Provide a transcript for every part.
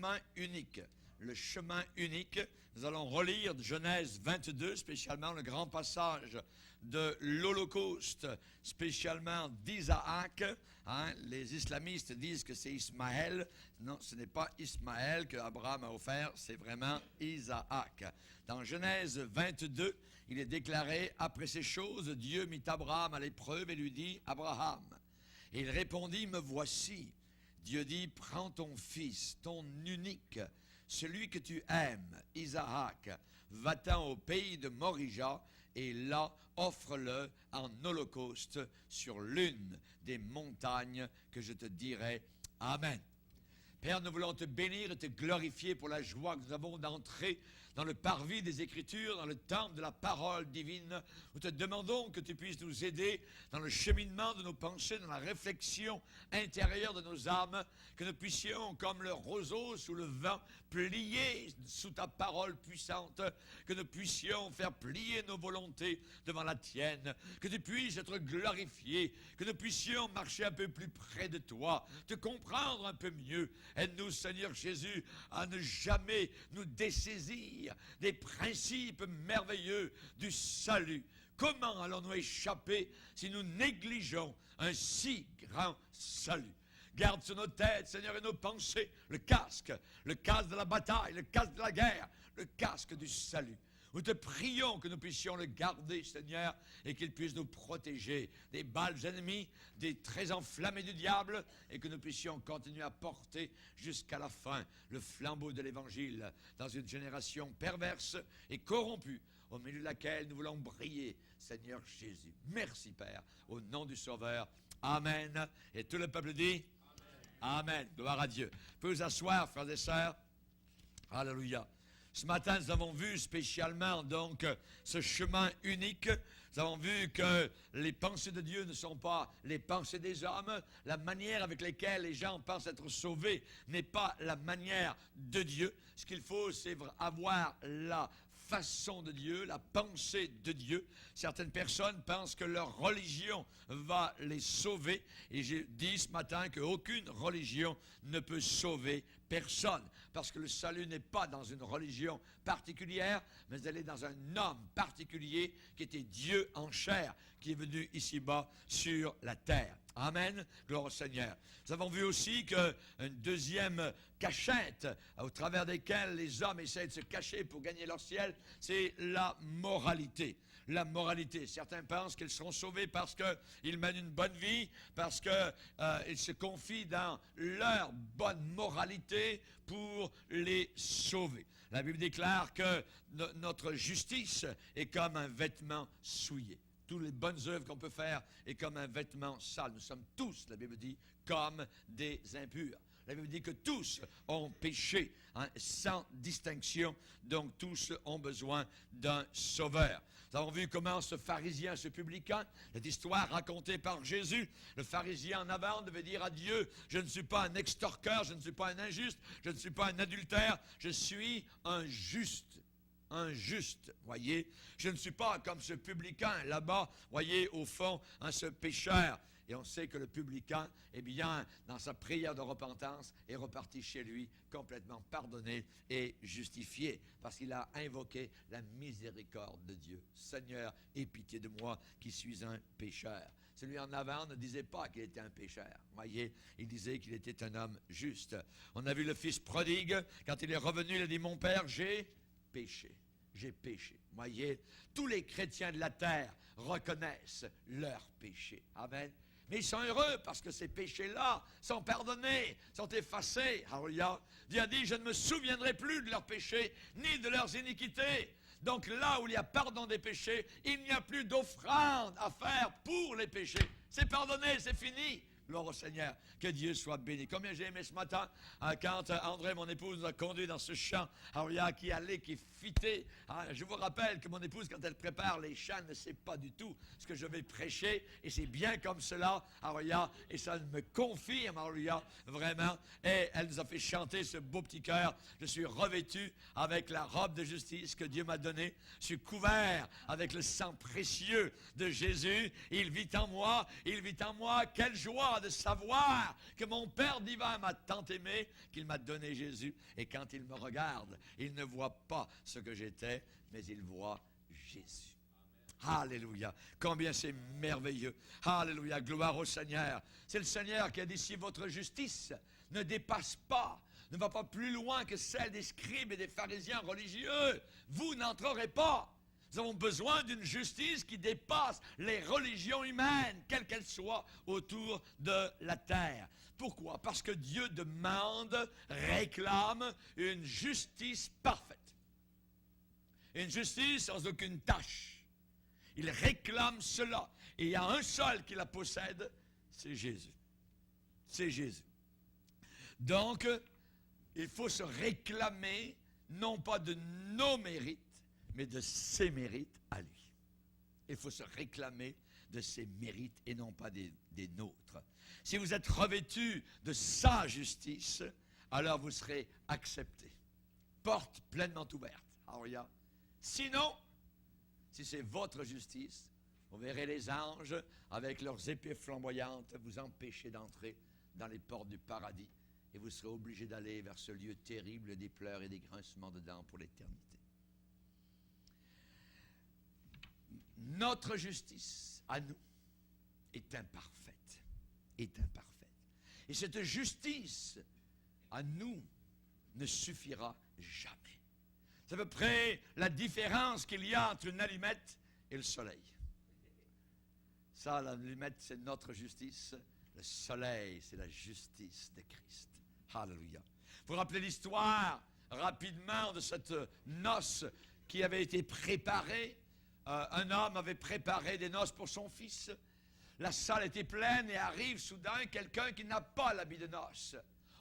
chemin unique. Le chemin unique, nous allons relire Genèse 22, spécialement le grand passage de l'Holocauste, spécialement d'Isaac. Les islamistes disent que c'est Ismaël. Non, ce n'est pas Ismaël que Abraham a offert, c'est vraiment Isaac. Dans Genèse 22, il est déclaré, après ces choses, Dieu mit Abraham à l'épreuve et lui dit, Abraham. Et il répondit, me voici. Dieu dit, prends ton fils, ton unique, celui que tu aimes, Isaac, va-t'en au pays de Morija, et là, offre-le en holocauste sur l'une des montagnes que je te dirai. Amen. Père, nous voulons te bénir et te glorifier pour la joie que nous avons d'entrer dans le parvis des Écritures, dans le temple de la parole divine. Nous te demandons que tu puisses nous aider dans le cheminement de nos pensées, dans la réflexion intérieure de nos âmes, que nous puissions, comme le roseau sous le vent, plier sous ta parole puissante, que nous puissions faire plier nos volontés devant la tienne, que tu puisses être glorifié, que nous puissions marcher un peu plus près de toi, te comprendre un peu mieux. Aide-nous, Seigneur Jésus, à ne jamais nous dessaisir des principes merveilleux du salut. Comment allons-nous échapper si nous négligeons un si grand salut? Garde sur nos têtes, Seigneur, et nos pensées, le casque de la bataille, le casque de la guerre, le casque du salut. Nous te prions que nous puissions le garder, Seigneur, et qu'il puisse nous protéger des balles ennemies, des traits enflammés du diable, et que nous puissions continuer à porter jusqu'à la fin le flambeau de l'Évangile dans une génération perverse et corrompue, au milieu de laquelle nous voulons briller, Seigneur Jésus. Merci, Père, au nom du Sauveur. Amen. Et tout le peuple dit Amen. Amen. Gloire à Dieu. Vous pouvez vous asseoir, frères et sœurs. Alléluia. Ce matin, nous avons vu spécialement donc ce chemin unique. Nous avons vu que les pensées de Dieu ne sont pas les pensées des hommes. La manière avec laquelle les gens pensent être sauvés n'est pas la manière de Dieu. Ce qu'il faut, c'est avoir la façon de Dieu, la pensée de Dieu. Certaines personnes pensent que leur religion va les sauver. Et j'ai dit ce matin qu'aucune religion ne peut sauver personne. Parce que le salut n'est pas dans une religion particulière, mais elle est dans un homme particulier qui était Dieu en chair, qui est venu ici-bas sur la terre. Amen. Gloire au Seigneur. Nous avons vu aussi qu'une deuxième cachette au travers desquelles les hommes essaient de se cacher pour gagner leur ciel, c'est la moralité. La moralité. Certains pensent qu'ils seront sauvés parce qu'ils mènent une bonne vie, parce qu'ils se confient dans leur bonne moralité pour les sauver. La Bible déclare que notre justice est comme un vêtement souillé. Toutes les bonnes œuvres qu'on peut faire est comme un vêtement sale. Nous sommes tous, la Bible dit, comme des impurs. La Bible dit que tous ont péché, sans distinction, donc tous ont besoin d'un sauveur. Nous avons vu comment ce pharisien, ce publicain, cette histoire racontée par Jésus, le pharisien en avant devait dire à Dieu, je ne suis pas un extorqueur, je ne suis pas un injuste, je ne suis pas un adultère, je suis un juste. Un juste, voyez. Je ne suis pas comme ce publicain là-bas, voyez, au fond, ce pécheur. Et on sait que le publicain, eh bien, dans sa prière de repentance, est reparti chez lui complètement pardonné et justifié, parce qu'il a invoqué la miséricorde de Dieu. Seigneur, aie pitié de moi qui suis un pécheur. Celui en avant ne disait pas qu'il était un pécheur, voyez, il disait qu'il était un homme juste. On a vu le fils prodigue, quand il est revenu, il a dit, mon père, j'ai péché. J'ai péché. Voyez, tous les chrétiens de la terre reconnaissent leur péché. Amen. Mais ils sont heureux parce que ces péchés-là sont pardonnés, sont effacés. Alléluia. Dieu a dit, je ne me souviendrai plus de leurs péchés, ni de leurs iniquités. Donc là où il y a pardon des péchés, il n'y a plus d'offrande à faire pour les péchés. C'est pardonné, c'est fini. Gloire au Seigneur, que Dieu soit béni. Combien j'ai aimé ce matin, quand André, mon épouse, nous a conduits dans ce chant, qui allait, qui fitait. Je vous rappelle que mon épouse, quand elle prépare les chants, ne sait pas du tout ce que je vais prêcher, et c'est bien comme cela, et ça me confirme, vraiment, et elle nous a fait chanter ce beau petit cœur. Je suis revêtu avec la robe de justice que Dieu m'a donnée, je suis couvert avec le sang précieux de Jésus, il vit en moi, quelle joie! joie de savoir que mon Père divin m'a tant aimé qu'il m'a donné Jésus. Et quand il me regarde, il ne voit pas ce que j'étais, mais il voit Jésus. Alléluia. Combien c'est merveilleux. Alléluia. Gloire au Seigneur. C'est le Seigneur qui a dit, si votre justice ne dépasse pas, ne va pas plus loin que celle des scribes et des pharisiens religieux, vous n'entrerez pas. Nous avons besoin d'une justice qui dépasse les religions humaines, quelles qu'elles soient, autour de la terre. Pourquoi? Parce que Dieu demande, réclame une justice parfaite. Une justice sans aucune tâche. Il réclame cela. Et il y a un seul qui la possède, c'est Jésus. C'est Jésus. Donc, il faut se réclamer, non pas de nos mérites, mais de ses mérites à lui. Il faut se réclamer de ses mérites et non pas des nôtres. Si vous êtes revêtus de sa justice, alors vous serez acceptés. Porte pleinement ouverte. Alléluia. Sinon, si c'est votre justice, vous verrez les anges avec leurs épées flamboyantes vous empêcher d'entrer dans les portes du paradis et vous serez obligés d'aller vers ce lieu terrible des pleurs et des grincements de dents pour l'éternité. Notre justice à nous est imparfaite. Est imparfaite. Et cette justice à nous ne suffira jamais. C'est à peu près la différence qu'il y a entre une allumette et le soleil. Ça, l'allumette, c'est notre justice. Le soleil, c'est la justice de Christ. Alléluia. Vous rappelez l'histoire rapidement de cette noce qui avait été préparée. Un homme avait préparé des noces pour son fils. La salle était pleine et arrive soudain quelqu'un qui n'a pas l'habit de noces.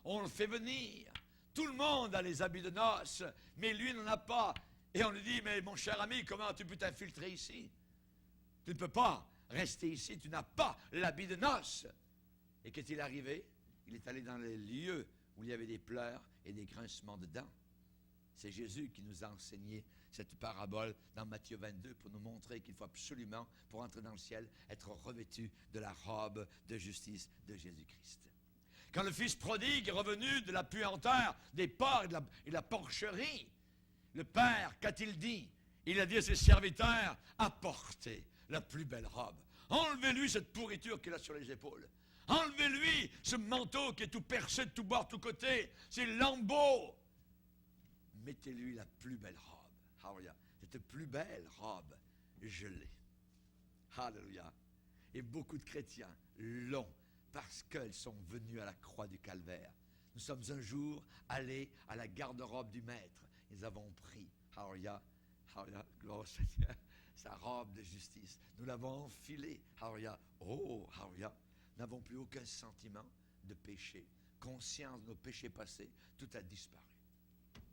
On le fait venir. Tout le monde a les habits de noces, mais lui n'en a pas. Et on lui dit, mais mon cher ami, comment tu peux t'infiltrer ici? Tu ne peux pas rester ici, tu n'as pas l'habit de noces. Et qu'est-il arrivé? Il est allé dans les lieux où il y avait des pleurs et des grincements de dents. C'est Jésus qui nous a enseigné cette parabole dans Matthieu 22 pour nous montrer qu'il faut absolument, pour entrer dans le ciel, être revêtu de la robe de justice de Jésus-Christ. Quand le fils prodigue est revenu de la puanteur des porcs et de la porcherie, le père, qu'a-t-il dit? Il a dit à ses serviteurs, apportez la plus belle robe. Enlevez-lui cette pourriture qu'il a sur les épaules. Enlevez-lui ce manteau qui est tout percé de tous bords, de tous côtés. Ces lambeaux. Mettez-lui la plus belle robe. Alléluia. Cette plus belle robe, je l'ai. Alléluia. Et beaucoup de chrétiens l'ont parce qu'ils sont venus à la croix du calvaire. Nous sommes un jour allés à la garde-robe du maître. Nous avons pris, alléluia, alléluia, gloire au Seigneur, sa robe de justice. Nous l'avons enfilée, alléluia, oh, alléluia. Nous n'avons plus aucun sentiment de péché. Conscience de nos péchés passés, tout a disparu.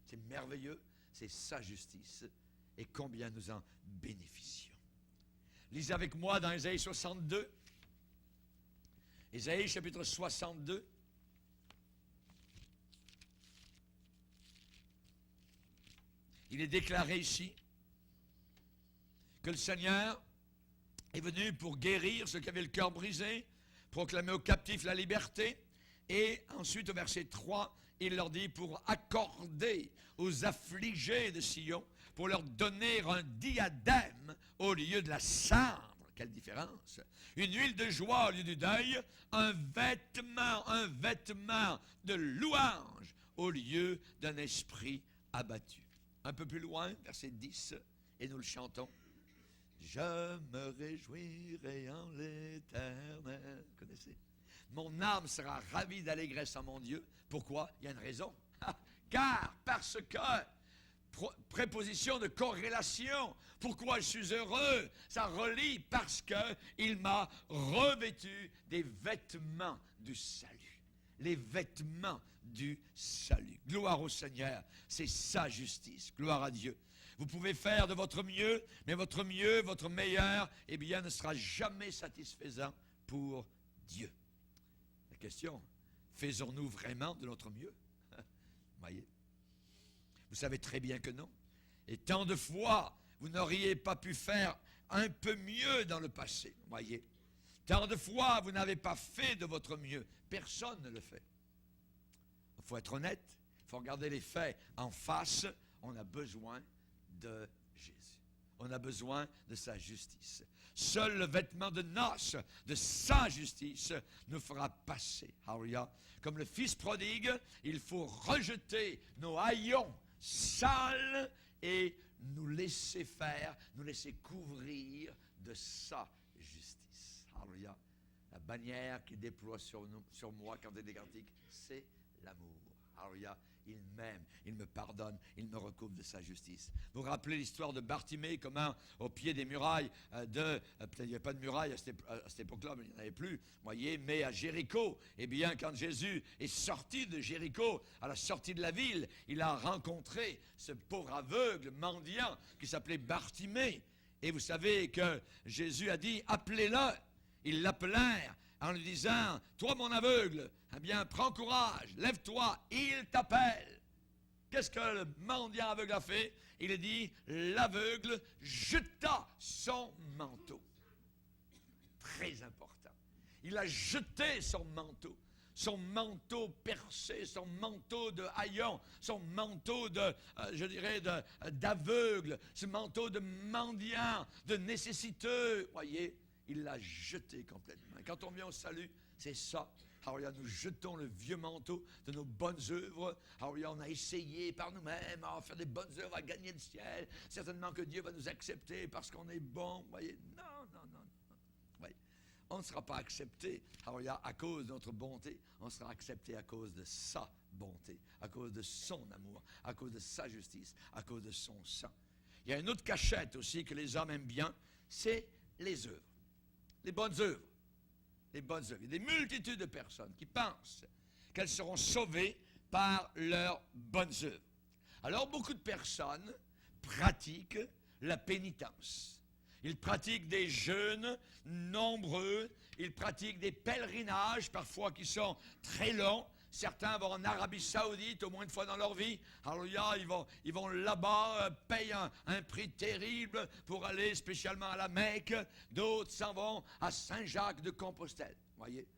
C'est merveilleux, c'est sa justice. Et combien nous en bénéficions. Lisez avec moi dans Ésaïe 62. Ésaïe chapitre 62. Il est déclaré ici que le Seigneur est venu pour guérir ceux qui avaient le cœur brisé, proclamer aux captifs la liberté, et ensuite au verset 3, il leur dit pour accorder aux affligés de Sion, pour leur donner un diadème au lieu de la cendre. Quelle différence! Une huile de joie au lieu du deuil, un vêtement de louange au lieu d'un esprit abattu. Un peu plus loin, verset 10, et nous le chantons. Je me réjouirai en l'Éternel. Vous connaissez? Mon âme sera ravie d'allégresse en mon Dieu. Pourquoi? Il y a une raison. Car, parce que, préposition de corrélation, pourquoi je suis heureux? Ça relie parce qu'il m'a revêtu des vêtements du salut. Les vêtements du salut. Gloire au Seigneur, c'est sa justice. Gloire à Dieu. Vous pouvez faire de votre mieux, mais votre mieux, votre meilleur, eh bien, ne sera jamais satisfaisant pour Dieu. La question, faisons-nous vraiment de notre mieux? Voyez? Vous savez très bien que non. Et tant de fois, vous n'auriez pas pu faire un peu mieux dans le passé. Voyez? Tant de fois, vous n'avez pas fait de votre mieux. Personne ne le fait. Il faut être honnête, il faut regarder les faits en face. On a besoin de Jésus. On a besoin de sa justice. Seul le vêtement de noces de sa justice nous fera passer. Alléluia. Comme le fils prodigue, il faut rejeter nos haillons sales et nous laisser faire, nous laisser couvrir de sa justice. Alléluia. La bannière qu'il déploie sur moi quand il est cantique, c'est l'amour. Alléluia. Il m'aime, il me pardonne, il me recouvre de sa justice. Vous vous rappelez l'histoire de Bartimée, comment au pied des murailles peut-être il n'y avait pas de murailles à cette époque-là, mais il n'y en avait plus, voyez, mais à Jéricho, eh bien, quand Jésus est sorti de Jéricho, à la sortie de la ville, il a rencontré ce pauvre aveugle mendiant qui s'appelait Bartimée. Et vous savez que Jésus a dit, appelez-le. Ils l'appelèrent en lui disant, toi mon aveugle, eh bien, prends courage, lève-toi, il t'appelle. Qu'est-ce que le mendiant aveugle a fait? Il a dit, l'aveugle jeta son manteau. Très important. Il a jeté son manteau percé, son manteau de haillons, son manteau d'aveugle, ce manteau de mendiant, de nécessiteux. Voyez, il l'a jeté complètement. Et quand on vient au salut, c'est ça. Alléluia, nous jetons le vieux manteau de nos bonnes œuvres. Alléluia, on a essayé par nous-mêmes à faire des bonnes œuvres, à gagner le ciel. Certainement que Dieu va nous accepter parce qu'on est bon. Voyez, non. Voyez, on ne sera pas accepté, alléluia, à cause de notre bonté. On sera accepté à cause de sa bonté, à cause de son amour, à cause de sa justice, à cause de son sang. Il y a une autre cachette aussi que les hommes aiment bien, c'est les œuvres. Les bonnes œuvres. Les bonnes œuvres. Il y a des multitudes de personnes qui pensent qu'elles seront sauvées par leurs bonnes œuvres. Alors, beaucoup de personnes pratiquent la pénitence. Ils pratiquent des jeûnes nombreux. Ils pratiquent des pèlerinages, parfois qui sont très longs. Certains vont en Arabie Saoudite au moins une fois dans leur vie. Alléluia, ils vont là-bas, payent un prix terrible pour aller spécialement à la Mecque. D'autres s'en vont à Saint-Jacques de Compostelle. Voyez,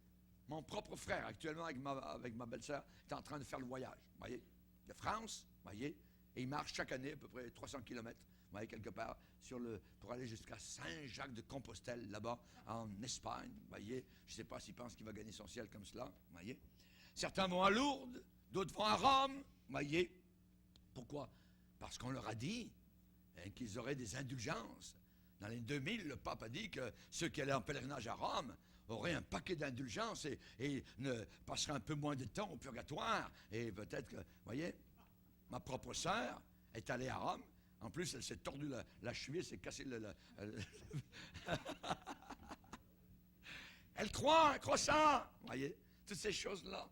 mon propre frère, actuellement avec ma belle-sœur, est en train de faire le voyage. Voyez, de France, voyez, et il marche chaque année à peu près 300 km. Voyez, quelque part, pour aller jusqu'à Saint-Jacques de Compostelle, là-bas, en Espagne. Voyez, je ne sais pas s'il pense qu'il va gagner son ciel comme cela. Voyez. Certains vont à Lourdes, d'autres vont à Rome, voyez. Pourquoi? Parce qu'on leur a dit qu'ils auraient des indulgences. Dans les 2000, le pape a dit que ceux qui allaient en pèlerinage à Rome auraient un paquet d'indulgences et ne passeraient un peu moins de temps au purgatoire. Et peut-être que, voyez, ma propre sœur est allée à Rome. En plus, elle s'est tordue la cheville, s'est cassée Elle croit ça, voyez, toutes ces choses-là.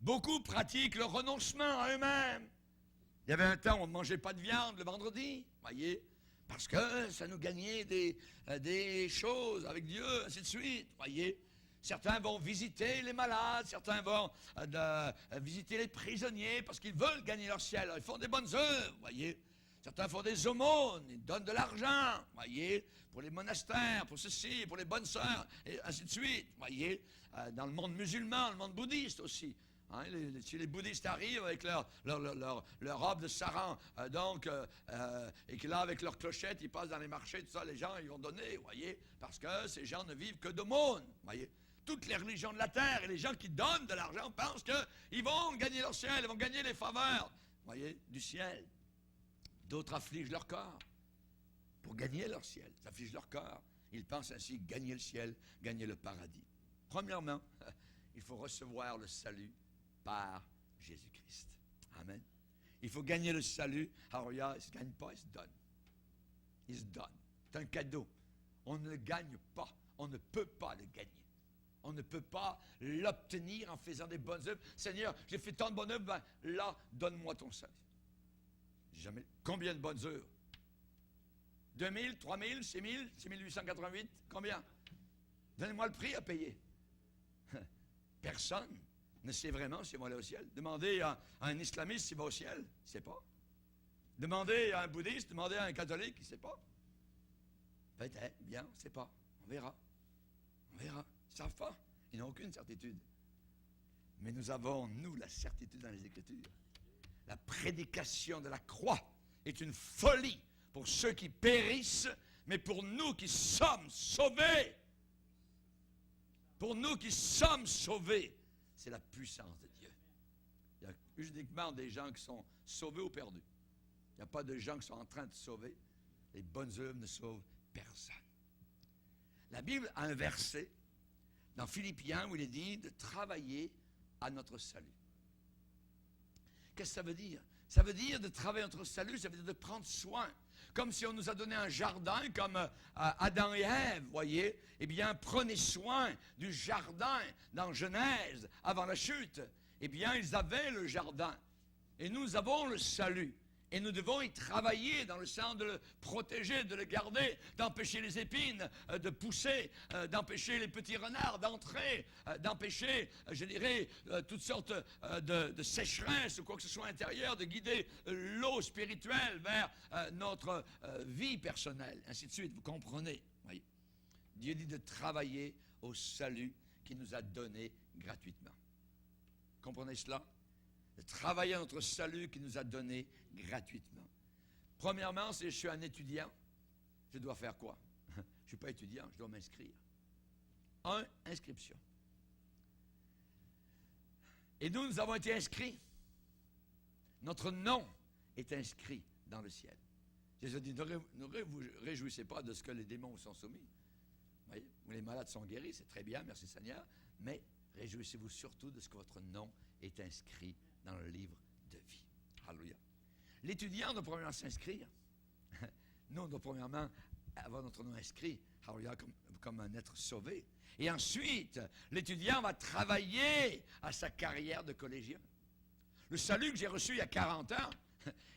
Beaucoup pratiquent le renoncement à eux-mêmes. Il y avait un temps où on ne mangeait pas de viande le vendredi, voyez, parce que ça nous gagnait des choses avec Dieu, ainsi de suite, voyez. Certains vont visiter les malades, certains vont visiter les prisonniers parce qu'ils veulent gagner leur ciel. Alors, ils font des bonnes œuvres, voyez. Certains font des aumônes, ils donnent de l'argent, voyez, pour les monastères, pour ceci, pour les bonnes sœurs, et ainsi de suite, voyez. Dans le monde musulman, le monde bouddhiste aussi. Hein, si les bouddhistes arrivent avec leur robe de sarong, et que là, avec leur clochette, ils passent dans les marchés, tout ça, les gens, ils vont donner, voyez, parce que ces gens ne vivent que d'aumônes, voyez. Toutes les religions de la terre et les gens qui donnent de l'argent pensent qu'ils vont gagner leur ciel, ils vont gagner les faveurs, voyez, du ciel. D'autres affligent leur corps pour gagner leur ciel. Ils affligent leur corps. Ils pensent ainsi gagner le ciel, gagner le paradis. Premièrement, il faut recevoir le salut par Jésus-Christ. Amen. Il faut gagner le salut. Alors, il ne se gagne pas, il se donne. Il se donne. C'est un cadeau. On ne le gagne pas. On ne peut pas le gagner. On ne peut pas l'obtenir en faisant des bonnes œuvres. Seigneur, j'ai fait tant de bonnes œuvres, ben là, donne-moi ton salut. Jamais. Combien de bonnes œuvres? 2000, 3000, 6000, 6888? Combien? Donnez-moi le prix à payer. Personne ne sait vraiment s'il va aller au ciel. Demandez à un islamiste s'il va au ciel, il ne sait pas. Demandez à un bouddhiste, demandez à un catholique, il ne sait pas. Peut-être, bien, on ne sait pas. On verra. On verra. Ils ne savent pas. Ils n'ont aucune certitude. Mais nous avons, nous, la certitude dans les Écritures. La prédication de la croix est une folie pour ceux qui périssent, mais pour nous qui sommes sauvés. Pour nous qui sommes sauvés, c'est la puissance de Dieu. Il y a uniquement des gens qui sont sauvés ou perdus. Il n'y a pas de gens qui sont en train de se sauver. Les bonnes œuvres ne sauvent personne. La Bible a un verset dans Philippiens où il est dit de travailler à notre salut. Qu'est-ce que ça veut dire? Ça veut dire de travailler à notre salut, ça veut dire de prendre soin. Comme si on nous a donné un jardin, comme Adam et Ève, voyez. Eh bien, prenez soin du jardin dans Genèse, avant la chute. Eh bien, ils avaient le jardin. Et nous avons le salut. Et nous devons y travailler dans le sens de le protéger, de le garder, d'empêcher les épines de pousser, d'empêcher les petits renards d'entrer, d'empêcher, je dirais, toutes sortes de sécheresses ou quoi que ce soit intérieur, de guider l'eau spirituelle vers notre vie personnelle, ainsi de suite. Vous comprenez? Oui. Dieu dit de travailler au salut qu'il nous a donné gratuitement. Comprenez cela? De travailler à notre salut qu'il nous a donné gratuitement. Premièrement, si je suis un étudiant, je dois faire quoi? Je ne suis pas étudiant, je dois m'inscrire. Inscription. Et nous avons été inscrits. Notre nom est inscrit dans le ciel. Jésus dit, ne vous réjouissez pas de ce que les démons vous sont soumis. Vous voyez, où les malades sont guéris, c'est très bien, merci Seigneur, mais réjouissez-vous surtout de ce que votre nom est inscrit dans le livre de vie. Alléluia. L'étudiant doit premièrement s'inscrire. Nous, on doit premièrement avoir notre nom inscrit, alléluia, comme un être sauvé. Et ensuite, l'étudiant va travailler à sa carrière de collégien. Le salut que j'ai reçu il y a 40 ans,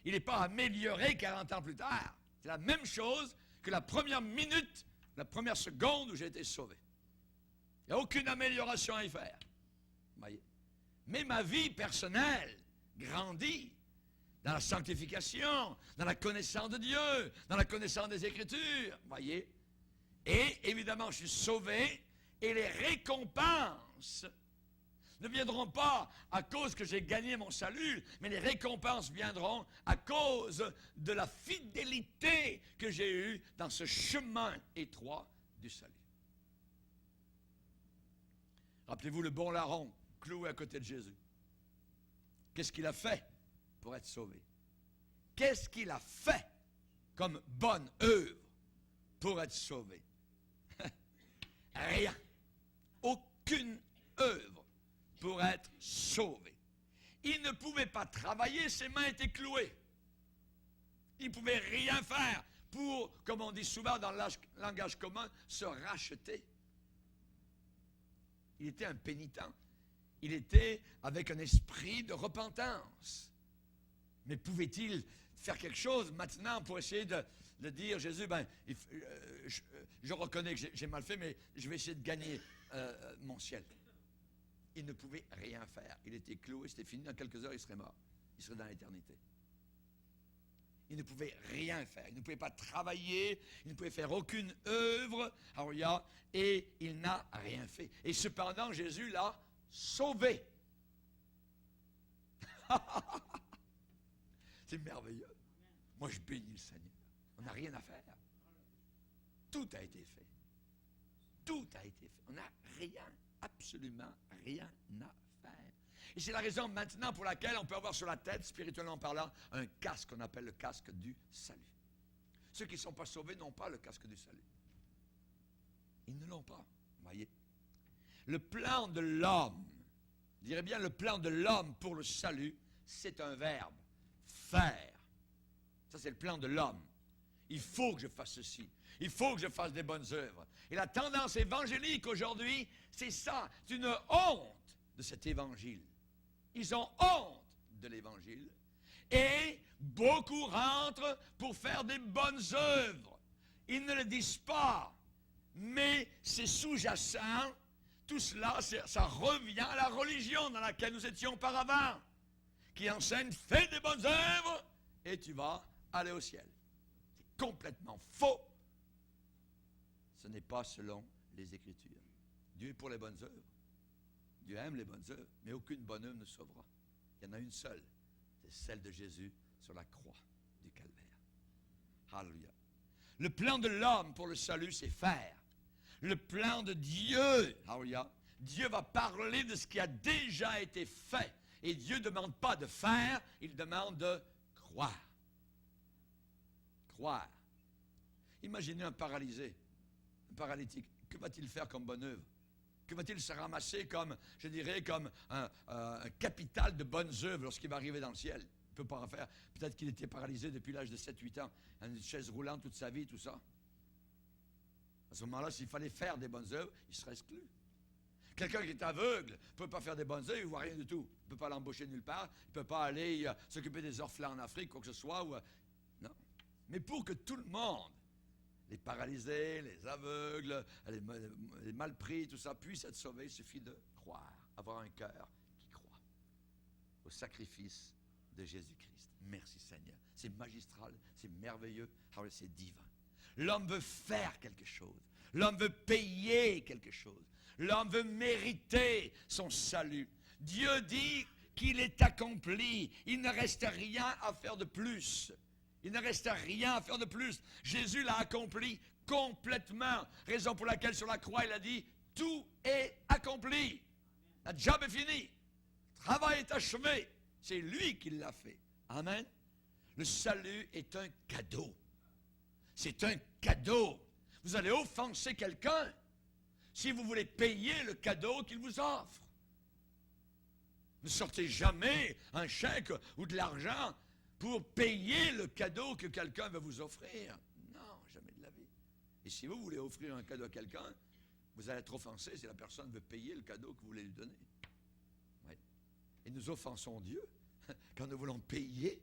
il n'est pas amélioré 40 ans plus tard. C'est la même chose que la première minute, la première seconde où j'ai été sauvé. Il n'y a aucune amélioration à y faire. Vous voyez? Mais ma vie personnelle grandit dans la sanctification, dans la connaissance de Dieu, dans la connaissance des Écritures. Vous voyez? Et évidemment, je suis sauvé et les récompenses ne viendront pas à cause que j'ai gagné mon salut, mais les récompenses viendront à cause de la fidélité que j'ai eue dans ce chemin étroit du salut. Rappelez-vous le bon larron cloué à côté de Jésus. Qu'est-ce qu'il a fait pour être sauvé? Qu'est-ce qu'il a fait comme bonne œuvre pour être sauvé? Rien. Aucune œuvre pour être sauvé. Il ne pouvait pas travailler, ses mains étaient clouées. Il ne pouvait rien faire pour, comme on dit souvent dans le langage commun, se racheter. Il était un pénitent. Il était avec un esprit de repentance. Mais pouvait-il faire quelque chose maintenant pour essayer de dire, Jésus, je reconnais que j'ai mal fait, mais je vais essayer de gagner mon ciel. Il ne pouvait rien faire. Il était cloué, c'était fini. Dans quelques heures, il serait mort. Il serait dans l'éternité. Il ne pouvait rien faire. Il ne pouvait pas travailler. Il ne pouvait faire aucune œuvre. Et il n'a rien fait. Et cependant, Jésus l'a sauvé. C'est merveilleux. Moi, je bénis le Seigneur. On n'a rien à faire. Tout a été fait. Tout a été fait. On n'a rien, absolument rien à faire. Et c'est la raison maintenant pour laquelle on peut avoir sur la tête, spirituellement parlant, un casque qu'on appelle le casque du salut. Ceux qui ne sont pas sauvés n'ont pas le casque du salut. Ils ne l'ont pas, vous voyez. Le plan de l'homme, je dirais bien le plan de l'homme pour le salut, c'est un verbe, faire. Ça, c'est le plan de l'homme. Il faut que je fasse ceci. Il faut que je fasse des bonnes œuvres. Et la tendance évangélique aujourd'hui, c'est ça. C'est une honte de cet évangile. Ils ont honte de l'évangile. Et beaucoup rentrent pour faire des bonnes œuvres. Ils ne le disent pas. Mais c'est sous-jacent. Tout cela, ça revient à la religion dans laquelle nous étions auparavant. Qui enseigne, fais des bonnes œuvres et tu vas aller au ciel. C'est complètement faux. Ce n'est pas selon les Écritures. Dieu est pour les bonnes œuvres. Dieu aime les bonnes œuvres, mais aucune bonne œuvre ne sauvera. Il y en a une seule, c'est celle de Jésus sur la croix du Calvaire. Alléluia. Le plan de l'homme pour le salut, c'est faire. Le plan de Dieu, alléluia, Dieu va parler de ce qui a déjà été fait. Et Dieu ne demande pas de faire, il demande de croire. Croire. Imaginez un paralysé, un paralytique. Que va-t-il faire comme bonne œuvre? Que va-t-il se ramasser comme, je dirais, comme un capital de bonnes œuvres lorsqu'il va arriver dans le ciel? Il ne peut pas en faire. Peut-être qu'il était paralysé depuis l'âge de 7-8 ans, une chaise roulante toute sa vie, tout ça. À ce moment-là, s'il fallait faire des bonnes œuvres, il serait exclu. Quelqu'un qui est aveugle ne peut pas faire des bonnes œuvres, il ne voit rien du tout. Il ne peut pas l'embaucher nulle part, il ne peut pas aller s'occuper des orphelins en Afrique, quoi que ce soit. Non. Mais pour que tout le monde, les paralysés, les aveugles, les malpris, tout ça, puisse être sauvé, il suffit de croire, avoir un cœur qui croit au sacrifice de Jésus-Christ. Merci Seigneur. C'est magistral, c'est merveilleux, c'est divin. L'homme veut faire quelque chose. L'homme veut payer quelque chose. L'homme veut mériter son salut. Dieu dit qu'il est accompli. Il ne reste rien à faire de plus. Il ne reste rien à faire de plus. Jésus l'a accompli complètement. Raison pour laquelle sur la croix, il a dit, tout est accompli. Le job est fini. Le travail est achevé. C'est lui qui l'a fait. Amen. Le salut est un cadeau. C'est un cadeau. Vous allez offenser quelqu'un si vous voulez payer le cadeau qu'il vous offre. Ne sortez jamais un chèque ou de l'argent pour payer le cadeau que quelqu'un va vous offrir. Non, jamais de la vie. Et si vous voulez offrir un cadeau à quelqu'un, vous allez être offensé si la personne veut payer le cadeau que vous voulez lui donner. Oui. Et nous offensons Dieu quand nous voulons payer,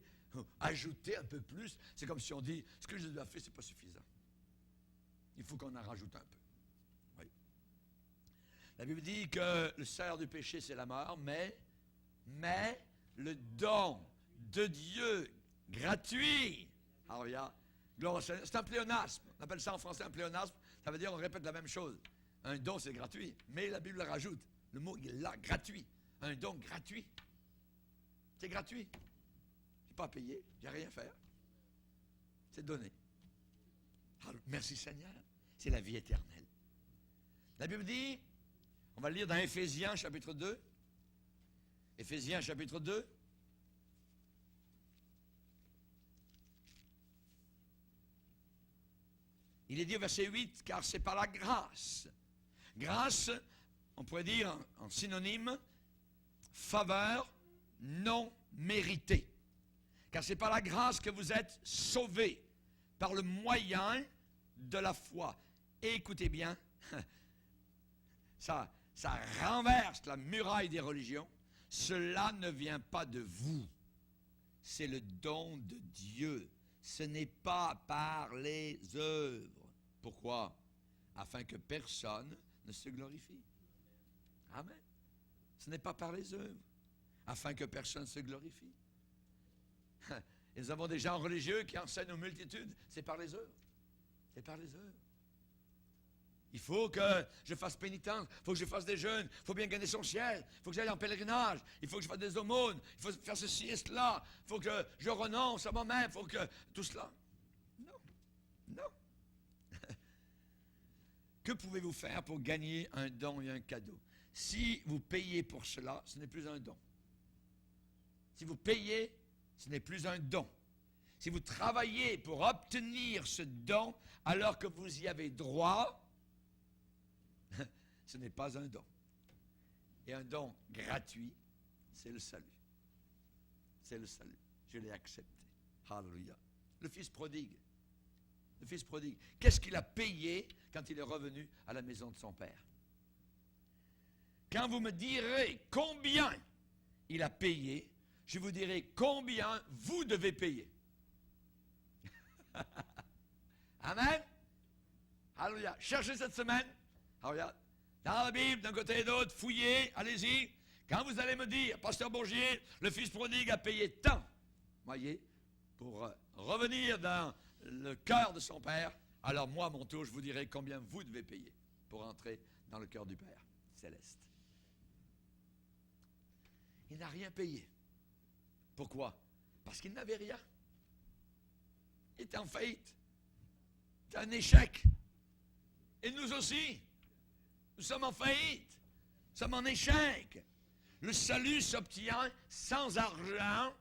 ajouter un peu plus. C'est comme si on dit, ce que Jésus a fait, ce n'est pas suffisant. Il faut qu'on en rajoute un peu. Oui. La Bible dit que le salaire du péché, c'est la mort, mais le don de Dieu gratuit. Alors, il y a, c'est un pléonasme. On appelle ça en français un pléonasme. Ça veut dire on répète la même chose. Un don, c'est gratuit. Mais la Bible le rajoute. Le mot, il est là, gratuit. Un don gratuit. C'est gratuit. Je n'ai pas payé, je n'ai rien à faire. C'est donné. Alors, merci Seigneur. C'est la vie éternelle. La Bible dit, on va le lire dans Éphésiens chapitre 2. Éphésiens chapitre 2. Il est dit au verset 8, car c'est par la grâce. Grâce, on pourrait dire en synonyme, faveur non méritée. Car c'est par la grâce que vous êtes sauvés, par le moyen de la foi. Et écoutez bien, ça renverse la muraille des religions. Cela ne vient pas de vous. C'est le don de Dieu. Ce n'est pas par les œuvres. Pourquoi? Afin que personne ne se glorifie. Amen. Ce n'est pas par les œuvres. Afin que personne ne se glorifie. Et nous avons des gens religieux qui enseignent aux multitudes. C'est par les œuvres. C'est par les œuvres. Il faut que je fasse pénitence, il faut que je fasse des jeûnes, il faut bien gagner son ciel, il faut que j'aille en pèlerinage, il faut que je fasse des aumônes, il faut faire ceci et cela, il faut que je renonce à moi-même, il faut que tout cela. Non, non. Que pouvez-vous faire pour gagner un don et un cadeau? Si vous payez pour cela, ce n'est plus un don. Si vous payez, ce n'est plus un don. Si vous travaillez pour obtenir ce don alors que vous y avez droit, ce n'est pas un don. Et un don gratuit, c'est le salut. C'est le salut. Je l'ai accepté. Alléluia. Le fils prodigue. Le fils prodigue. Qu'est-ce qu'il a payé quand il est revenu à la maison de son père? Quand vous me direz combien il a payé, je vous dirai combien vous devez payer. Amen. Alléluia. Cherchez cette semaine. Alléluia. Dans la Bible, d'un côté et d'autre, fouillez, allez-y. Quand vous allez me dire, Pasteur Bourgier, le fils prodigue a payé tant, voyez, pour revenir dans le cœur de son père, alors moi, à mon tour, je vous dirai combien vous devez payer pour entrer dans le cœur du Père céleste. Il n'a rien payé. Pourquoi? Parce qu'il n'avait rien. Il était en faillite. C'était un échec. Et nous aussi, nous sommes en faillite. Nous sommes en échec. Le salut s'obtient sans argent,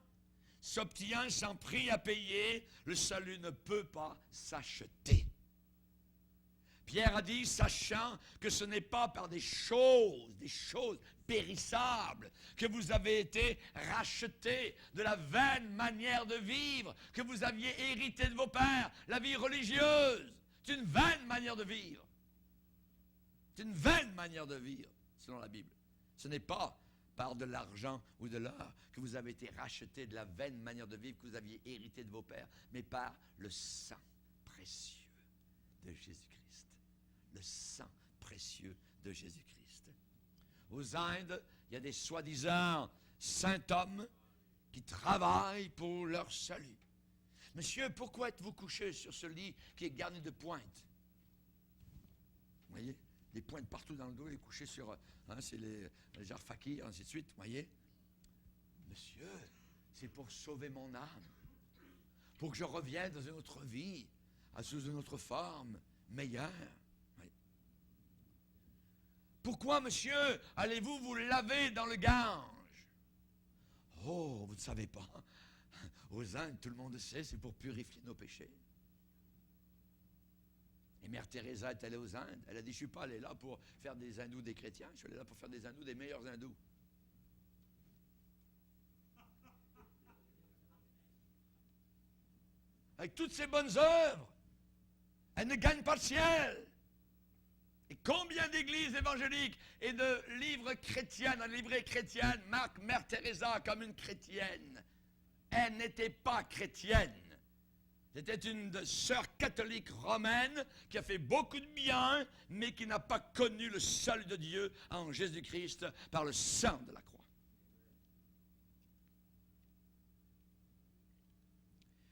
s'obtient sans prix à payer. Le salut ne peut pas s'acheter. Pierre a dit, sachant que ce n'est pas par des choses périssables, que vous avez été rachetés de la vaine manière de vivre que vous aviez hérité de vos pères, la vie religieuse. C'est une vaine manière de vivre. C'est une vaine manière de vivre, selon la Bible. Ce n'est pas par de l'argent ou de l'or que vous avez été rachetés de la vaine manière de vivre que vous aviez hérité de vos pères, mais par le sang précieux de Jésus-Christ. Le sang précieux de Jésus-Christ. Aux Indes, il y a des soi-disant saints hommes qui travaillent pour leur salut. Monsieur, pourquoi êtes-vous couché sur ce lit qui est garni de pointes? Vous voyez, des pointes partout dans le dos, et couché sur, c'est les genres fakirs, ainsi de suite, vous voyez. Monsieur, c'est pour sauver mon âme, pour que je revienne dans une autre vie, sous une autre forme, meilleure. Pourquoi, monsieur, allez-vous vous laver dans le Gange? Oh, vous ne savez pas. Aux Indes, tout le monde sait, c'est pour purifier nos péchés. Et Mère Teresa est allée aux Indes. Elle a dit, je ne suis pas allée là pour faire des hindous des chrétiens, je suis allée là pour faire des hindous des meilleurs hindous. Avec toutes ces bonnes œuvres, elle ne gagne pas le ciel. Et combien d'églises évangéliques et de livres chrétiens, un livret chrétien marque Mère Teresa comme une chrétienne. Elle n'était pas chrétienne. C'était une sœur catholique romaine qui a fait beaucoup de bien, mais qui n'a pas connu le salut de Dieu en Jésus-Christ par le sang de la croix.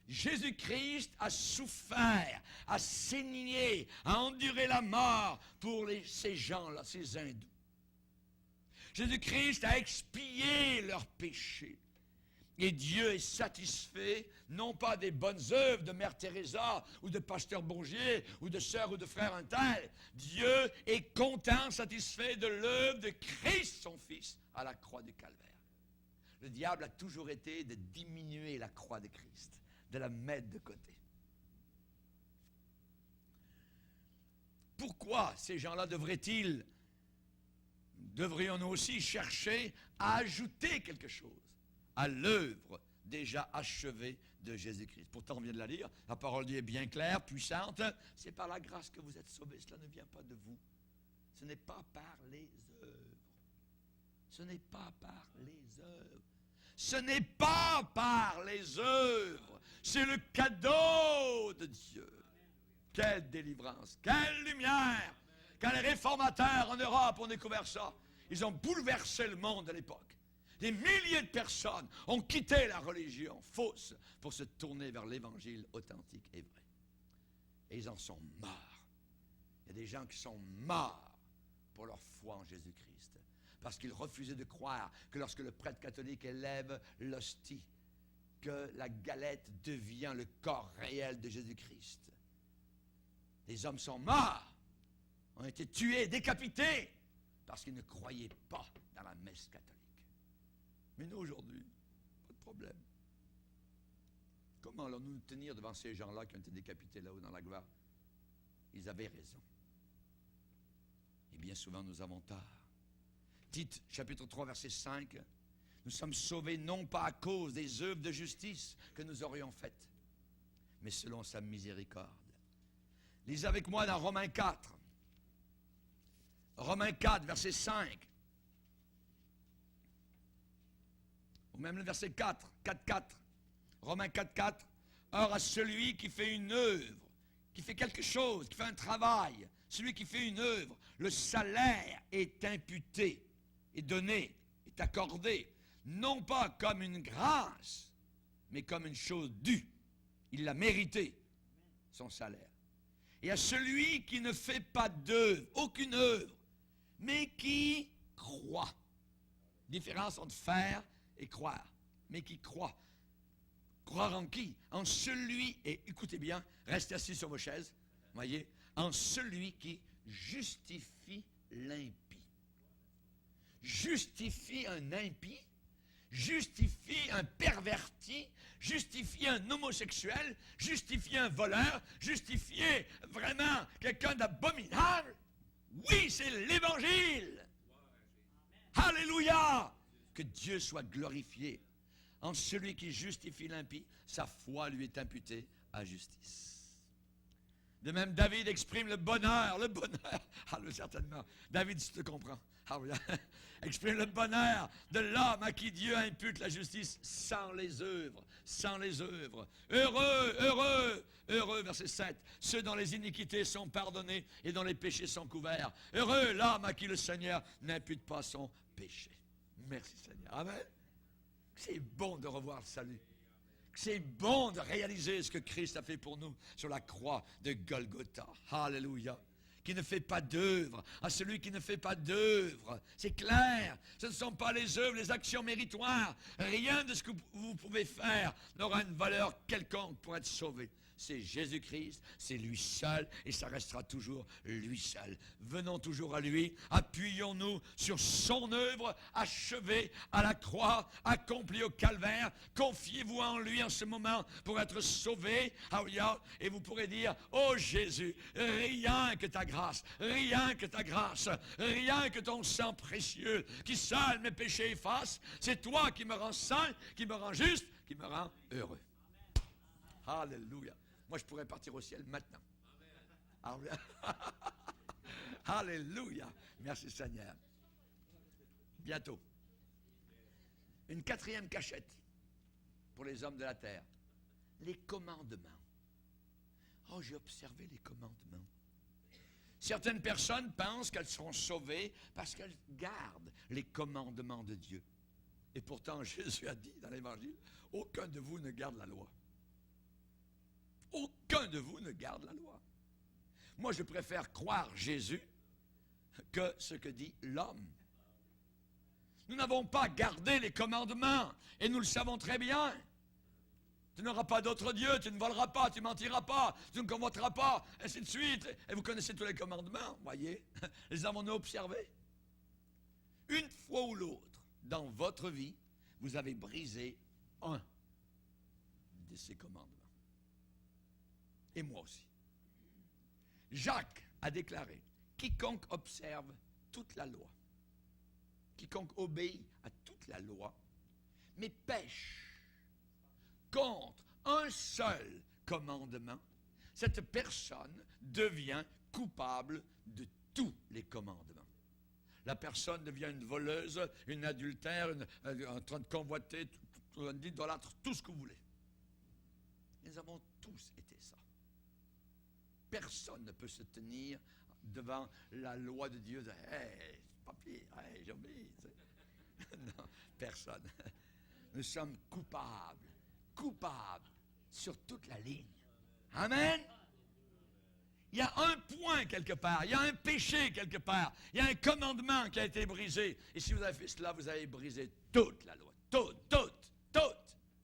Jésus-Christ a souffert, a saigné, a enduré la mort pour ces gens-là, ces hindous. Jésus-Christ a expié leurs péchés. Et Dieu est satisfait, non pas des bonnes œuvres de Mère Teresa, ou de Pasteur Bourgier, ou de sœur ou de frère un tel. Dieu est content, satisfait de l'œuvre de Christ, son Fils, à la croix du Calvaire. Le diable a toujours été de diminuer la croix de Christ, de la mettre de côté. Pourquoi ces gens-là devrions-nous aussi chercher à ajouter quelque chose à l'œuvre déjà achevée de Jésus-Christ? Pourtant, on vient de la lire, la parole de Dieu est bien claire, puissante. C'est par la grâce que vous êtes sauvés, cela ne vient pas de vous. Ce n'est pas par les œuvres. Ce n'est pas par les œuvres. Ce n'est pas par les œuvres. C'est le cadeau de Dieu. Quelle délivrance, quelle lumière. Quand les réformateurs en Europe ont découvert ça, ils ont bouleversé le monde à l'époque. Des milliers de personnes ont quitté la religion fausse pour se tourner vers l'évangile authentique et vrai. Et ils en sont morts. Il y a des gens qui sont morts pour leur foi en Jésus-Christ. Parce qu'ils refusaient de croire que lorsque le prêtre catholique élève l'hostie, que la galette devient le corps réel de Jésus-Christ. Des hommes sont morts, ont été tués, décapités, parce qu'ils ne croyaient pas dans la messe catholique. Mais nous, aujourd'hui, pas de problème. Comment allons-nous nous tenir devant ces gens-là qui ont été décapités là-haut dans la gloire? Ils avaient raison. Et bien souvent, nous avons tort. Tite, chapitre 3, verset 5. Nous sommes sauvés non pas à cause des œuvres de justice que nous aurions faites, mais selon sa miséricorde. Lisez avec moi dans Romains 4. Romains 4, verset 5. Ou même le verset 4, 4. Romains 4. Or à celui qui fait une œuvre, qui fait quelque chose, qui fait un travail, celui qui fait une œuvre, le salaire est imputé, est donné, est accordé, non pas comme une grâce, mais comme une chose due. Il l'a mérité, son salaire. Et à celui qui ne fait pas d'œuvre, aucune œuvre, mais qui croit. Différence entre faire et croire. Mais qui croit. Croire en qui? En celui, et écoutez bien, restez assis sur vos chaises, voyez, en celui qui justifie l'impie. Justifie un impie, justifie un perverti, justifie un homosexuel, justifie un voleur, justifie vraiment quelqu'un d'abominable. Oui, c'est l'Évangile. Alléluia! Que Dieu soit glorifié. En celui qui justifie l'impie, sa foi lui est imputée à justice. De même, David exprime le bonheur. Ah, certainement. David, si tu te comprends. Ah, oui. Exprime le bonheur de l'homme à qui Dieu impute la justice sans les œuvres. Sans les œuvres. Heureux, heureux, heureux, verset 7. Ceux dont les iniquités sont pardonnées et dont les péchés sont couverts. Heureux l'homme à qui le Seigneur n'impute pas son péché. Merci Seigneur. Amen. C'est bon de revoir le salut. C'est bon de réaliser ce que Christ a fait pour nous sur la croix de Golgotha. Alléluia. Qui ne fait pas d'œuvre. À celui qui ne fait pas d'œuvre. C'est clair. Ce ne sont pas les œuvres, les actions méritoires. Rien de ce que vous pouvez faire n'aura une valeur quelconque pour être sauvé. C'est Jésus-Christ, c'est lui seul, et ça restera toujours lui seul. Venons toujours à lui, appuyons-nous sur son œuvre achevée à la croix, accomplie au calvaire. Confiez-vous en lui en ce moment pour être sauvé. Et vous pourrez dire, oh Jésus, rien que ta grâce, rien que ta grâce, rien que ton sang précieux, qui seul mes péchés efface, c'est toi qui me rends saint, qui me rend juste, qui me rend heureux. Alléluia. Moi, je pourrais partir au ciel maintenant. Amen. Alléluia. Merci Seigneur. Bientôt. Une quatrième cachette pour les hommes de la terre. Les commandements. Oh, j'ai observé les commandements. Certaines personnes pensent qu'elles seront sauvées parce qu'elles gardent les commandements de Dieu. Et pourtant, Jésus a dit dans l'Évangile, aucun de vous ne garde la loi. Aucun de vous ne garde la loi. Moi, je préfère croire Jésus que ce que dit l'homme. Nous n'avons pas gardé les commandements, et nous le savons très bien. Tu n'auras pas d'autre Dieu, tu ne voleras pas, tu ne mentiras pas, tu ne convoiteras pas, ainsi de suite. Et vous connaissez tous les commandements, voyez. Les avons-nous observés? Une fois ou l'autre, dans votre vie, vous avez brisé un de ces commandements. Et moi aussi. Jacques a déclaré, quiconque observe toute la loi, quiconque obéit à toute la loi, mais pêche contre un seul commandement, cette personne devient coupable de tous les commandements. La personne devient une voleuse, une adultère, en train de convoiter, un idolâtre, tout ce que vous voulez. Nous avons tous été ça. Personne ne peut se tenir devant la loi de Dieu. Hey, papier, hey, j'obéis. Non, personne. Nous sommes coupables sur toute la ligne. Amen. Il y a un point quelque part, il y a un péché quelque part, il y a un commandement qui a été brisé. Et si vous avez fait cela, vous avez brisé toute la loi, toute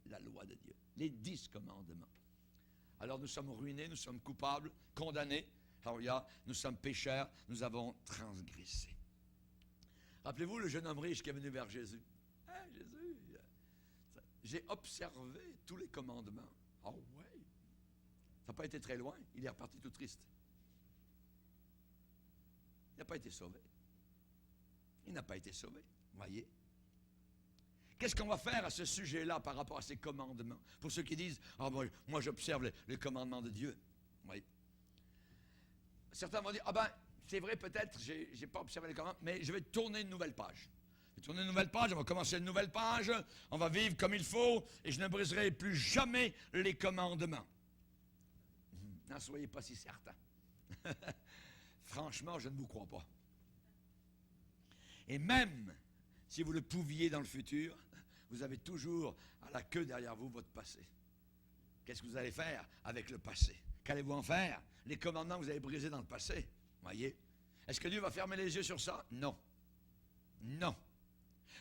la loi de Dieu, les 10 commandements. Alors nous sommes ruinés, nous sommes coupables, condamnés. Alléluia, nous sommes pécheurs, nous avons transgressé. Rappelez-vous le jeune homme riche qui est venu vers Jésus. Hey, Jésus, j'ai observé tous les commandements. Oh oui. Ça n'a pas été très loin. Il est reparti tout triste. Il n'a pas été sauvé. Il n'a pas été sauvé. Voyez. Qu'est-ce qu'on va faire à ce sujet-là par rapport à ces commandements? Pour ceux qui disent, ah ben, moi j'observe les commandements de Dieu. Oui. Certains vont dire, ah ben, c'est vrai peut-être, j'ai pas observé les commandements, mais je vais tourner une nouvelle page. Je vais tourner une nouvelle page, on va commencer une nouvelle page, on va vivre comme il faut, et je ne briserai plus jamais les commandements. N'en soyez pas si certains. Franchement, je ne vous crois pas. Et même si vous le pouviez dans le futur, vous avez toujours à la queue derrière vous votre passé. Qu'est-ce que vous allez faire avec le passé? Qu'allez-vous en faire? Les commandements que vous avez brisés dans le passé, voyez? Est-ce que Dieu va fermer les yeux sur ça? Non. Non.